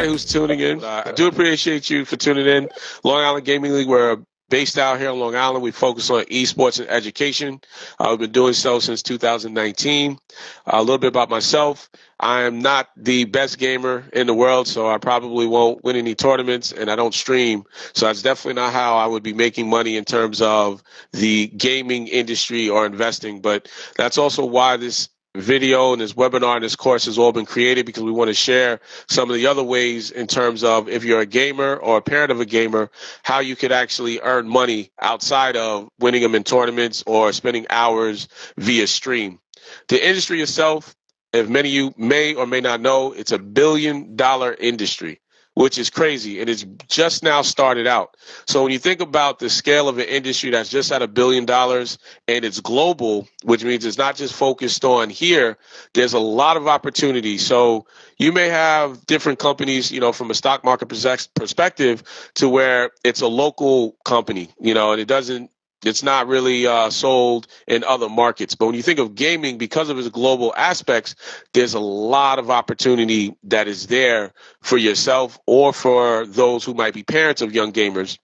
everybody who's tuning in. I do appreciate you for tuning in. Long Island Gaming League, we're based out here on Long Island. We focus on esports and education. We've been doing so since 2019. A little bit about myself. I am not the best gamer in the world, so I probably won't win any tournaments, and I don't stream. So that's definitely not how I would be making money in terms of the gaming industry or investing. But that's also why this video and this webinar and this course has all been created, because we want to share some of the other ways in terms of, if you're a gamer or a parent of a gamer, how you could actually earn money outside of winning them in tournaments or spending hours via stream. The industry itself, if many of you may or may not know, it's $1 billion industry, which is crazy. And it's just now started out. So when you think about the scale of an industry that's just at $1 billion and it's global, which means it's not just focused on here, there's a lot of opportunity. So you may have different companies, from a stock market perspective, to where it's a local company, and it's not really sold in other markets. But when you think of gaming, because of its global aspects, there's a lot of opportunity that is there for yourself or for those who might be parents of young gamers.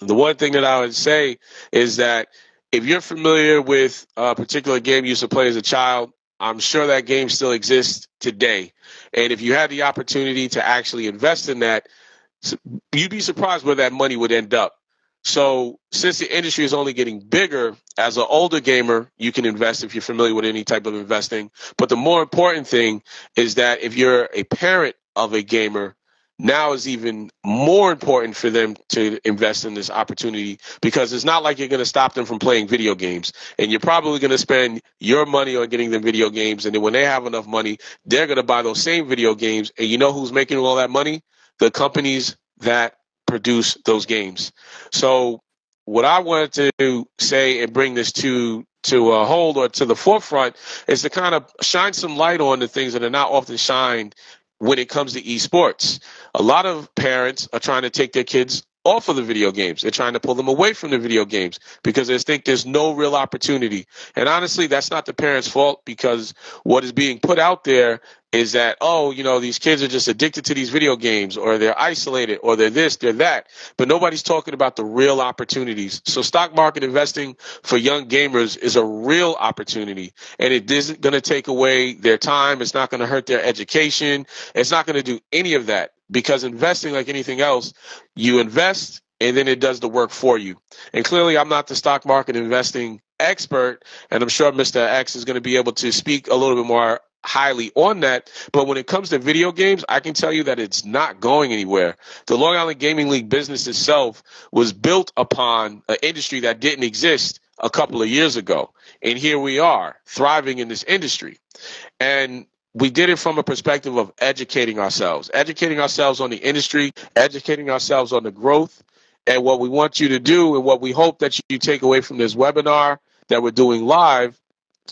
The one thing that I would say is that if you're familiar with a particular game you used to play as a child, I'm sure that game still exists today. And if you had the opportunity to actually invest in that, you'd be surprised where that money would end up. So since the industry is only getting bigger, as an older gamer, you can invest if you're familiar with any type of investing. But the more important thing is that if you're a parent of a gamer, now is even more important for them to invest in this opportunity, because it's not like you're going to stop them from playing video games. And you're probably going to spend your money on getting them video games. And then when they have enough money, they're going to buy those same video games. And you know who's making all that money? The companies that produce those games. So what I wanted to say and bring this to a hold or to the forefront is to kind of shine some light on the things that are not often shined when it comes to esports. A lot of parents are trying to take their kids off of the video games. They're trying to pull them away from the video games because they think there's no real opportunity. And honestly, that's not the parents' fault, because what is being put out there is that, these kids are just addicted to these video games, or they're isolated, or they're this, they're that. But nobody's talking about the real opportunities. So stock market investing for young gamers is a real opportunity, and it isn't going to take away their time. It's not going to hurt their education. It's not going to do any of that, because investing, like anything else, you invest and then it does the work for you. And clearly, I'm not the stock market investing expert, and I'm sure Mr. X is going to be able to speak a little bit more highly on that. But when it comes to video games, I can tell you that it's not going anywhere. The Long Island Gaming League business itself was built upon an industry that didn't exist a couple of years ago. And here we are, thriving in this industry. And we did it from a perspective of educating ourselves on the industry, educating ourselves on the growth. And what we want you to do, and what we hope that you take away from this webinar that we're doing live,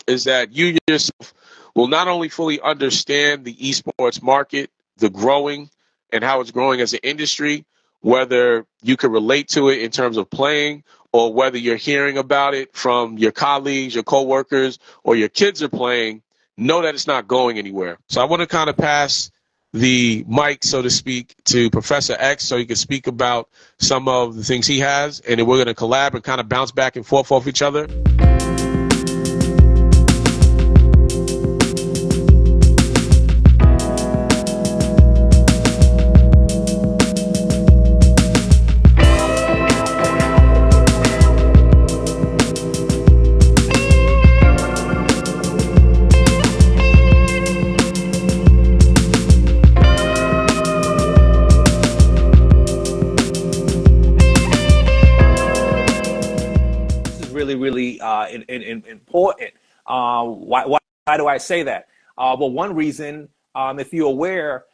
is that you yourself will not only fully understand the esports market, the growing, and how it's growing as an industry, whether you can relate to it in terms of playing, or whether you're hearing about it from your colleagues, your coworkers, or your kids are playing, know that it's not going anywhere. So I want to kind of pass the mic, so to speak, to Professor X so he can speak about some of the things he has, and then we're going to collab and kind of bounce back and forth off each other. Really important. Why do I say that? Well, one reason, if you're aware,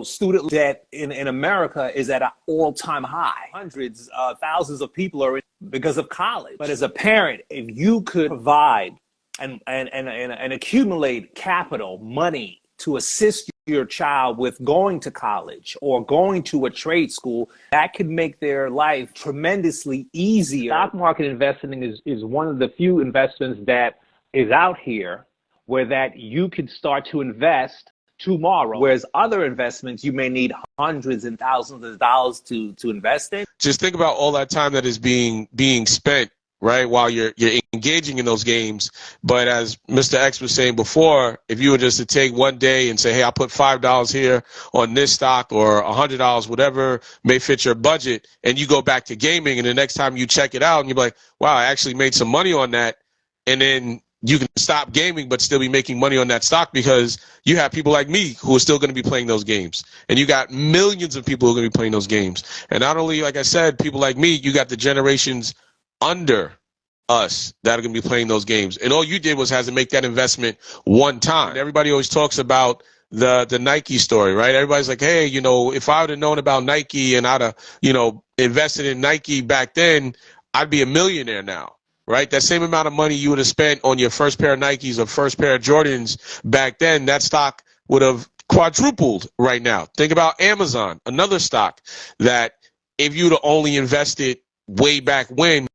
student debt in America is at an all-time high. Hundreds, thousands of people are in because of college. But as a parent, if you could provide and accumulate capital, money to assist your child with going to college or going to a trade school, that could make their life tremendously easier. Stock market investing is one of the few investments that is out here where that you could start to invest tomorrow. Whereas other investments, you may need hundreds and thousands of dollars to invest in. Just think about all that time that is being spent, right, while you're engaging in those games. But as Mr. X was saying before, if you were just to take one day and say, hey, I'll put $5 here on this stock or $100, whatever may fit your budget, and you go back to gaming, and the next time you check it out and you're like, wow, I actually made some money on that, and then you can stop gaming but still be making money on that stock because you have people like me who are still going to be playing those games. And you got millions of people who are going to be playing those games. And not only, like I said, people like me, you got the generations under us that are going to be playing those games. And all you did was have to make that investment one time. And everybody always talks about the Nike story, right? Everybody's like, hey, you know, if I would have known about Nike and I'd have, you know, invested in Nike back then, I'd be a millionaire now. Right? That same amount of money you would have spent on your first pair of Nikes or first pair of Jordans back then, that stock would have quadrupled right now. Think about Amazon, another stock that if you'd have only invested way back when,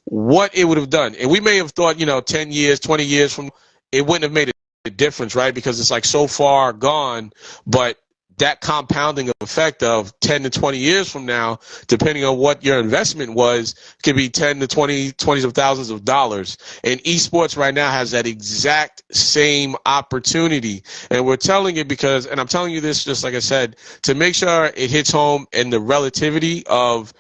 what it would have done. And we may have thought, you know, 10 years, 20 years from, it wouldn't have made a difference, right? Because it's like so far gone, but that compounding effect of 10 to 20 years from now, depending on what your investment was, could be 10 to 20s of thousands of dollars. And esports right now has that exact same opportunity. And we're telling it because, and I'm telling you this, just like I said, to make sure it hits home in the relativity of,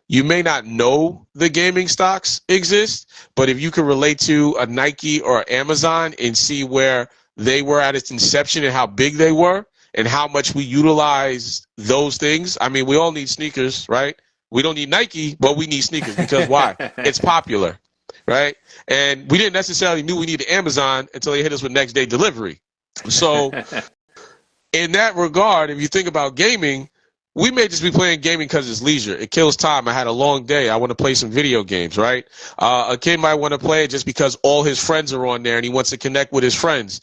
you may not know the gaming stocks exist, but if you can relate to a Nike or Amazon and see where they were at its inception and how big they were, and how much we utilize those things. I mean, we all need sneakers, right? We don't need Nike, but we need sneakers because why? It's popular, right? And we didn't necessarily knew we needed Amazon until they hit us with next day delivery. So in that regard, if you think about gaming, we may just be playing gaming because it's leisure. It kills time. I had a long day. I want to play some video games, right? A kid might want to play it just because all his friends are on there and he wants to connect with his friends.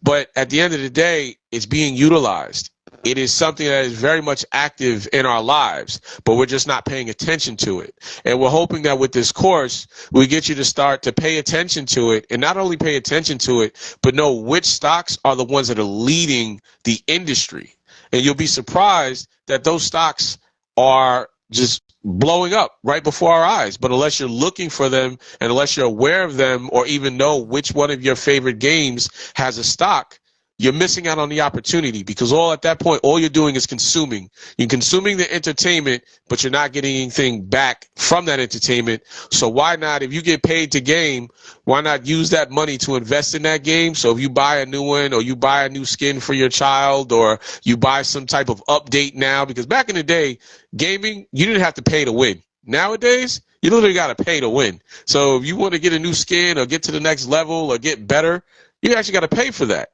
But at the end of the day, it's being utilized. It is something that is very much active in our lives, but we're just not paying attention to it. And we're hoping that with this course, we get you to start to pay attention to it, and not only pay attention to it, but know which stocks are the ones that are leading the industry. And you'll be surprised that those stocks are just blowing up right before our eyes. But unless you're looking for them and unless you're aware of them or even know which one of your favorite games has a stock, you're missing out on the opportunity because at that point, all you're doing is consuming. You're consuming the entertainment, but you're not getting anything back from that entertainment. So why not, if you get paid to game, why not use that money to invest in that game? So if you buy a new one or you buy a new skin for your child or you buy some type of update now, because back in the day, gaming, you didn't have to pay to win. Nowadays, you literally got to pay to win. So if you want to get a new skin or get to the next level or get better, you actually got to pay for that.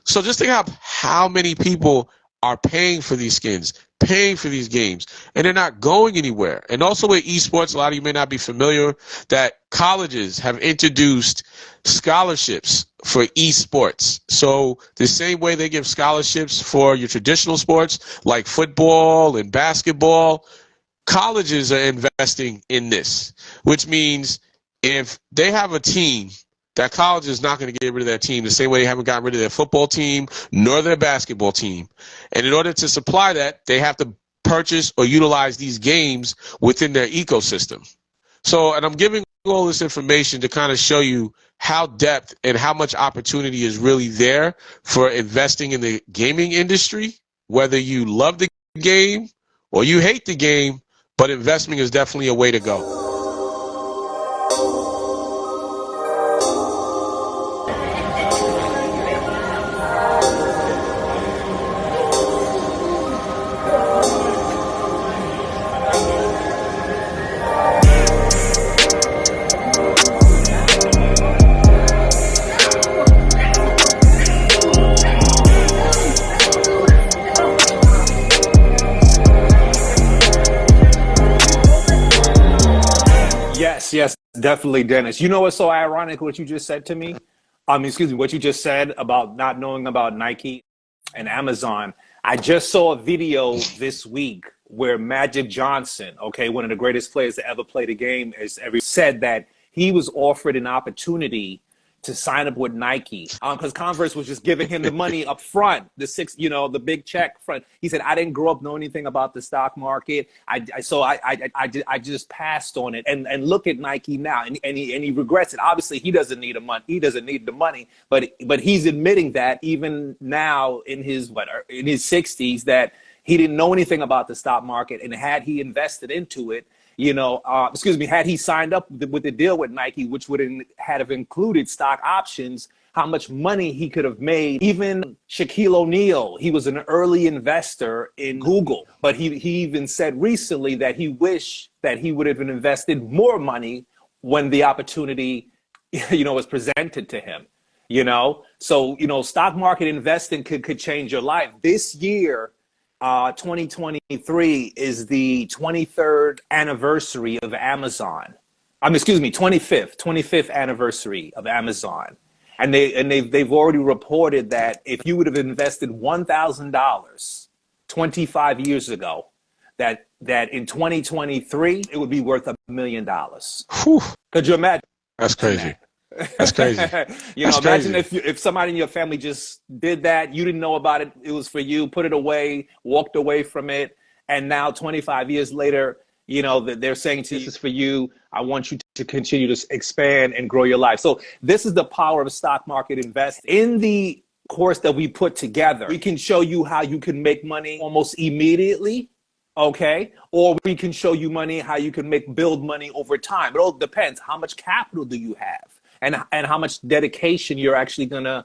So just think of how many people are paying for these skins, paying for these games, and they're not going anywhere. And also with esports, a lot of you may not be familiar that colleges have introduced scholarships for esports. So the same way they give scholarships for your traditional sports like football and basketball, colleges are investing in this, which means if they have a team, that college is not going to get rid of their team the same way they haven't gotten rid of their football team nor their basketball team. And in order to supply that, they have to purchase or utilize these games within their ecosystem. So, and I'm giving all this information to kind of show you how depth and how much opportunity is really there for investing in the gaming industry, whether you love the game or you hate the game, but investment is definitely a way to go. Yes, definitely, Dennis. You know what's so ironic what you just said to me? What you just said about not knowing about Nike and Amazon. I just saw a video this week where Magic Johnson, okay, one of the greatest players to ever play the game, said that he was offered an opportunity to sign up with Nike, because Converse was just giving him the money up front, the big check front. He said, I didn't grow up knowing anything about the stock market. I just passed on it. And look at Nike now, and he regrets it. Obviously, he doesn't need the money, but he's admitting that even now in his 60s that he didn't know anything about the stock market, and had he invested into it, had he signed up with the deal with Nike, which would have included stock options, how much money he could have made. Even Shaquille O'Neal, he was an early investor in Google, but he even said recently that he wished that he would have invested more money when the opportunity, was presented to him. So stock market investing could change your life. This year, 2023 is the 23rd anniversary of Amazon. 25th anniversary of Amazon. And they've already reported that if you would have invested $1,000 25 years ago, that in 2023 it would be worth $1 million. Could you imagine? That's crazy. That's crazy. Imagine if somebody in your family just did that, you didn't know about it, it was for you, put it away, walked away from it, and now 25 years later, they're saying to you, this is for you, I want you to continue to expand and grow your life. So this is the power of stock market investing. In the course that we put together, we can show you how you can make money almost immediately, okay? Or we can show you how you can build money over time. It all depends. How much capital do you have? And how much dedication you're actually going to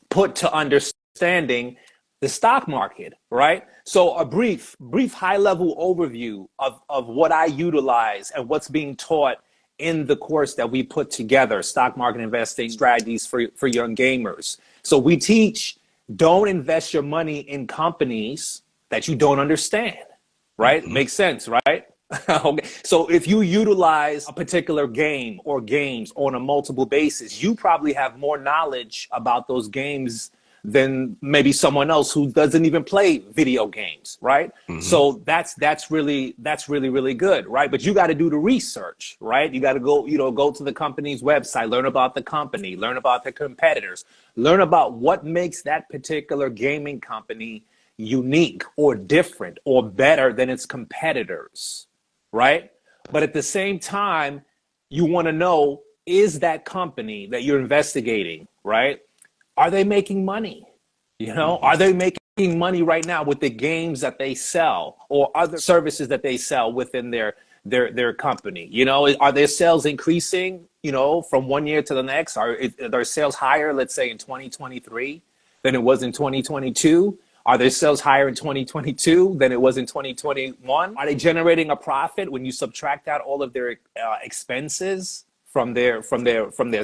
put to understanding the stock market, right? So a brief high-level overview of what I utilize and what's being taught in the course that we put together, stock market investing strategies for young gamers. So we teach, don't invest your money in companies that you don't understand, right? Mm-hmm. Makes sense, right? Okay. So if you utilize a particular game or games on a multiple basis, you probably have more knowledge about those games than maybe someone else who doesn't even play video games, right? Mm-hmm. So that's really good, right? But you got to do the research, right? You got to go to the company's website, learn about the company, learn about the competitors, learn about what makes that particular gaming company unique or different or better than its competitors. Right? But at the same time, you want to know, is that company that you're investigating, right? Are they making money? Are they making money right now with the games that they sell or other services that they sell within their company? Are their sales increasing, from one year to the next? Are their sales higher, let's say in 2023 than it was in 2022? Are their sales higher in 2022 than it was in 2021? Are they generating a profit when you subtract out all of their expenses from their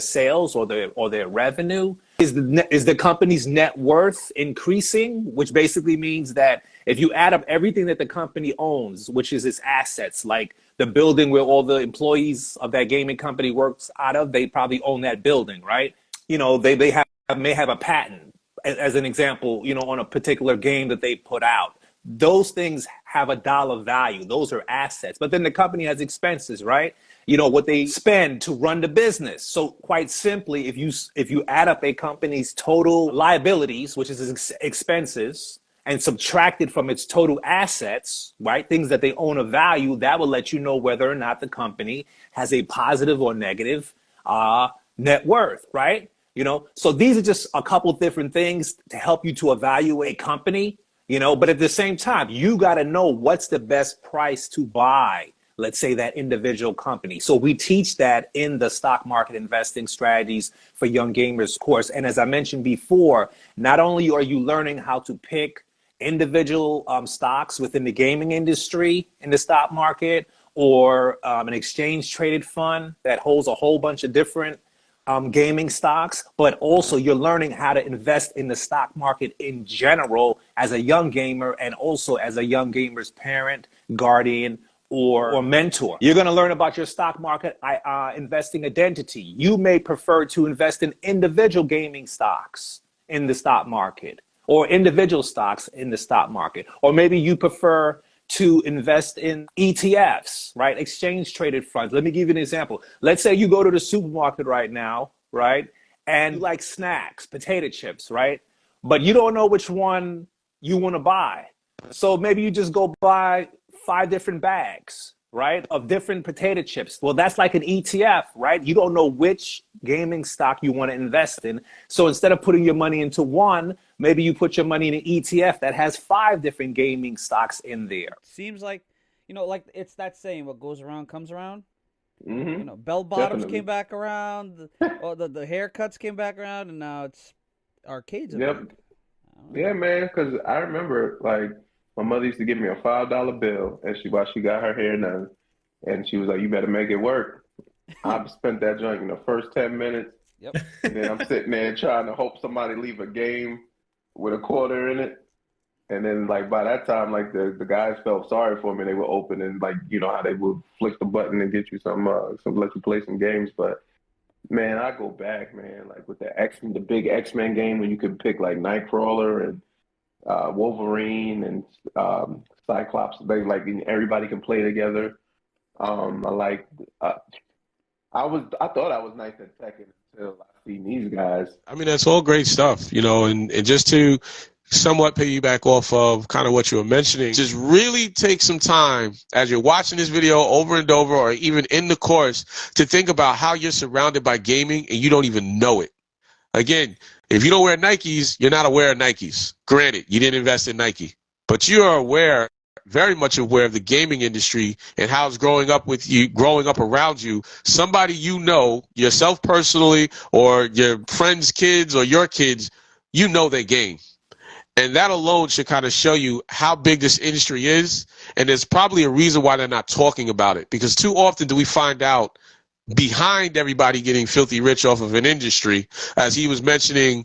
sales or their revenue? Is the company's net worth increasing? Which basically means that if you add up everything that the company owns, which is its assets, like the building where all the employees of that gaming company works out of, they probably own that building, right? They may have a patent, as an example, on a particular game that they put out. Those things have a dollar value. Those are assets. But then the company has expenses, right? What they spend to run the business. So quite simply, if you add up a company's total liabilities, which is its expenses, and subtract it from its total assets, right? Things that they own of value, that will let you know whether or not the company has a positive or negative net worth, right? So these are just a couple different things to help you to evaluate a company, but at the same time, you got to know what's the best price to buy, let's say, that individual company. So we teach that in the stock market investing strategies for young gamers course. And as I mentioned before, not only are you learning how to pick individual stocks within the gaming industry in the stock market, or an exchange traded fund that holds a whole bunch of different gaming stocks, but also you're learning how to invest in the stock market in general as a young gamer, and also as a young gamer's parent, guardian, or mentor. You're going to learn about your stock market investing identity. You may prefer to invest in individual gaming stocks in the stock market, or individual stocks in the stock market, or maybe you prefer to invest in ETFs, right? Exchange traded funds. Let me give you an example. Let's say you go to the supermarket right now, right? and you like snacks, potato chips, right? But you don't know which one you want to buy. So maybe you just go buy 5 different bags, right, of different potato chips. Well, that's like an ETF, right? You don't know which gaming stock you want to invest in. So instead of putting your money into one, maybe you put your money in an ETF that has 5 different gaming stocks in there. Seems like, like it's that saying, what goes around comes around. Mm-hmm. Bell bottoms Definitely. came back around, the haircuts came back around, and now it's arcades. Yep. Yeah, man. Because I remember, like, my mother used to give me a $5 bill, and while she got her hair done, and she was like, "You better make it work." I've spent that joint in the first 10 minutes, Yep. and then I'm sitting there trying to hope somebody leave a game with a quarter in it. And then, like, by that time, like, the guys felt sorry for me. They were open, and, like, you know how they would flick the button and get you let you play some games. But man, I go back, man, like with the big X-Men game when you could pick like Nightcrawler and Wolverine and Cyclops. Like everybody can play together. I like. I thought I was nice at Tekken until I seen these guys. I mean, that's all great stuff, and just to somewhat piggyback off of kind of what you were mentioning, just really take some time as you're watching this video over and over, or even in the course, to think about how you're surrounded by gaming and you don't even know it. Again, if you don't wear Nikes, you're not aware of Nikes. Granted, you didn't invest in Nike, but you are aware, very much aware of the gaming industry and how it's growing up around you. Somebody yourself personally, or your friends' kids or your kids, they game. And that alone should kind of show you how big this industry is. And there's probably a reason why they're not talking about it, because too often do we find out behind everybody getting filthy rich off of an industry, as he was mentioning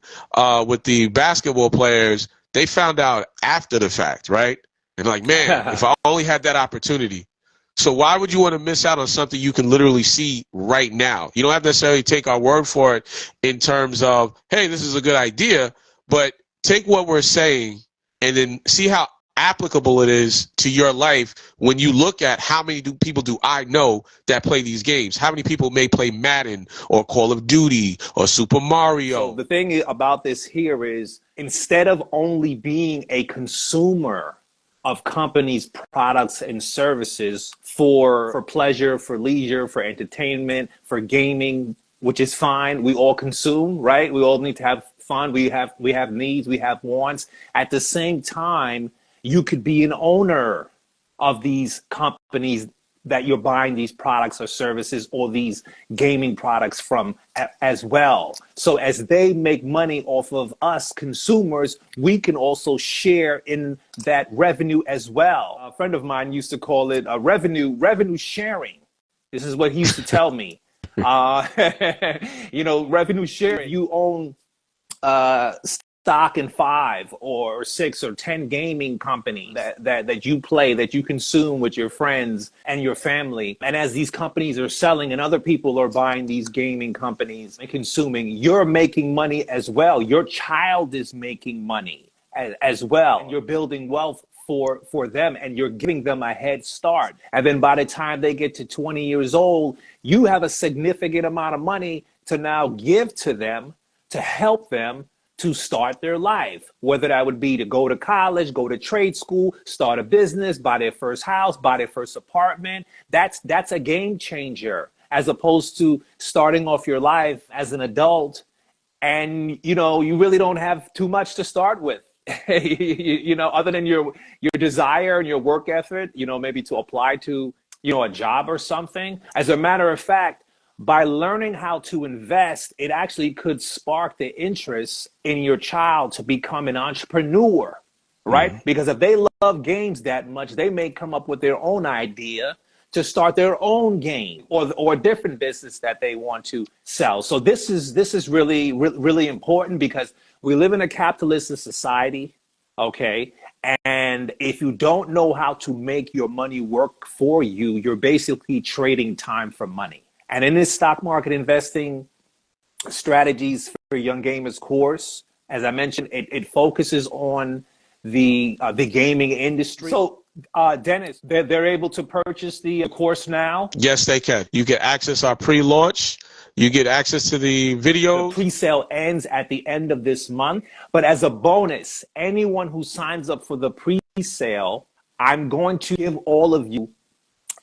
with the basketball players, they found out after the fact, right? And like, man, if I only had that opportunity. So why would you want to miss out on something you can literally see right now? You don't have to necessarily take our word for it in terms of, hey, this is a good idea, but take what we're saying and then see how applicable it is to your life when you look at how many people do I know that play these games? How many people may play Madden or Call of Duty or Super Mario? So the thing about this here is, instead of only being a consumer of companies' products and services for pleasure, for leisure, for entertainment, for gaming, which is fine. We all consume, right? We all need to have fun. We have needs, we have wants. At the same time, you could be an owner of these companies that you're buying these products or services or these gaming products from as well. So as they make money off of us consumers, we can also share in that revenue as well. A friend of mine used to call it revenue sharing. This is what he used to tell me. Revenue sharing. You own stock in 5 or 6 or 10 gaming companies that you play, that you consume with your friends and your family. And as these companies are selling and other people are buying these gaming companies and consuming, you're making money as well. Your child is making money as well. And you're building wealth for them, and you're giving them a head start. And then by the time they get to 20 years old, you have a significant amount of money to now give to them, to help them to start their life, whether that would be to go to college, go to trade school, start a business, buy their first house, buy their first apartment. That's a game changer, as opposed to starting off your life as an adult and, you really don't have too much to start with. Other than your desire and your work effort, maybe to apply to, a job or something. As a matter of fact, by learning how to invest, it actually could spark the interest in your child to become an entrepreneur, right? Mm-hmm. Because if they love games that much, they may come up with their own idea to start their own game or a different business that they want to sell. So this is really, really important, because we live in a capitalist society, okay? And if you don't know how to make your money work for you, you're basically trading time for money. And in this stock market investing strategies for young gamers course, as I mentioned, it focuses on the gaming industry. So Dennis, they're able to purchase the course now? Yes, they can. You can access our pre-launch. You get access to the video. The pre-sale ends at the end of this month. But as a bonus, anyone who signs up for the pre-sale, I'm going to give all of you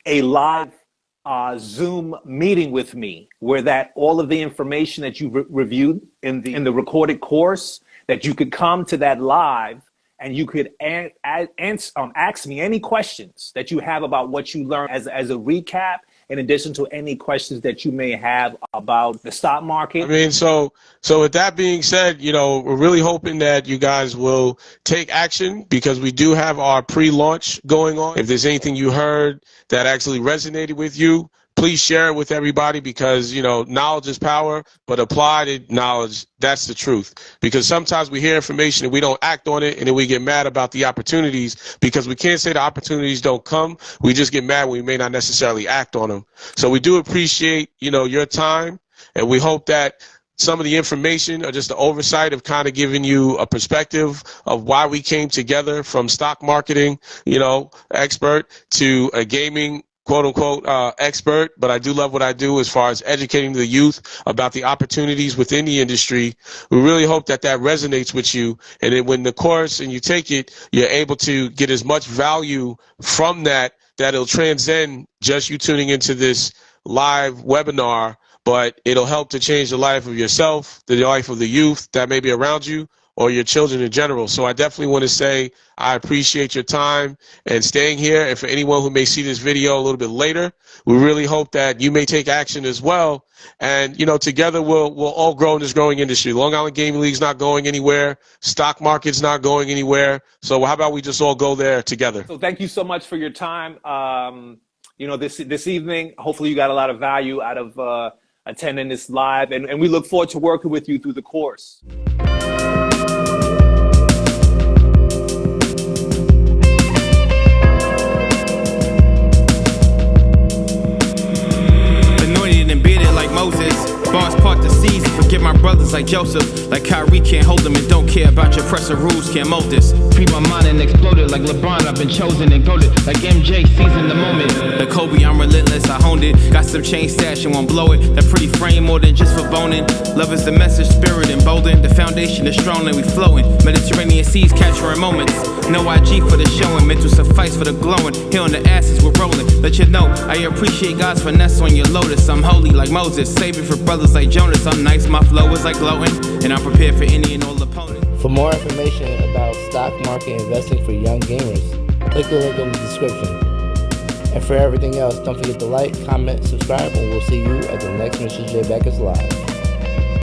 a live Zoom meeting with me, where that all of the information that you reviewed in the recorded course, that you could come to that live and you could ask me any questions that you have about what you learned as a recap, in addition to any questions that you may have about the stock market. I mean, so with that being said, you know, we're really hoping that you guys will take action, because we do have our pre-launch going on. If there's anything you heard that actually resonated with you, please share it with everybody, because, you know, knowledge is power, but applied knowledge, that's the truth. Because sometimes we hear information and we don't act on it, and then we get mad about the opportunities, because we can't say the opportunities don't come. We just get mad when we may not necessarily act on them. So we do appreciate, you know, your time, and we hope that some of the information or just the oversight of kind of giving you a perspective of why we came together, from stock marketing, you know, expert, to a gaming quote unquote expert, but I do love what I do as far as educating the youth about the opportunities within the industry. We really hope that that resonates with you, and then when the course and you take it, you're able to get as much value from that it'll transcend just you tuning into this live webinar, but it'll help to change the life of yourself, the life of the youth that may be around you, or your children in general. So I definitely want to say I appreciate your time and staying here. And for anyone who may see this video a little bit later, we really hope that you may take action as well. And, you know, together we'll all grow in this growing industry. Long Island Gaming League's not going anywhere. Stock market's not going anywhere. So how about we just all go there together? So thank you so much for your time. You know, this evening, hopefully you got a lot of value out of attending this live. And we look forward to working with you through the course. Moses, bars part the seas, forget my brothers like Joseph. Like Kyrie can't hold them and don't care about your presser rules, can't mold this. Free my mind and exploded like LeBron, I've been chosen and goaded. Like MJ, seizing the moment. The Kobe, I'm relentless, I honed it. Got some chain stash and won't blow it. That pretty frame more than just for boning. Love is the message, spirit emboldened. The foundation is strong and we flowing. Mediterranean seas capturing moments. No IG for the showing, mental suffice for the glowing. Here on the asses we're rolling. Let you know, I appreciate God's finesse on your lotus. I'm holy like Moses, saving for brothers like Jonas. I'm nice, my flow is like glowing, and I'm prepared for any and all opponents. For more information about stock market investing for young gamers, click the link in the description. And for everything else, don't forget to like, comment, subscribe, and we'll see you at the next Mr. J Backus Live.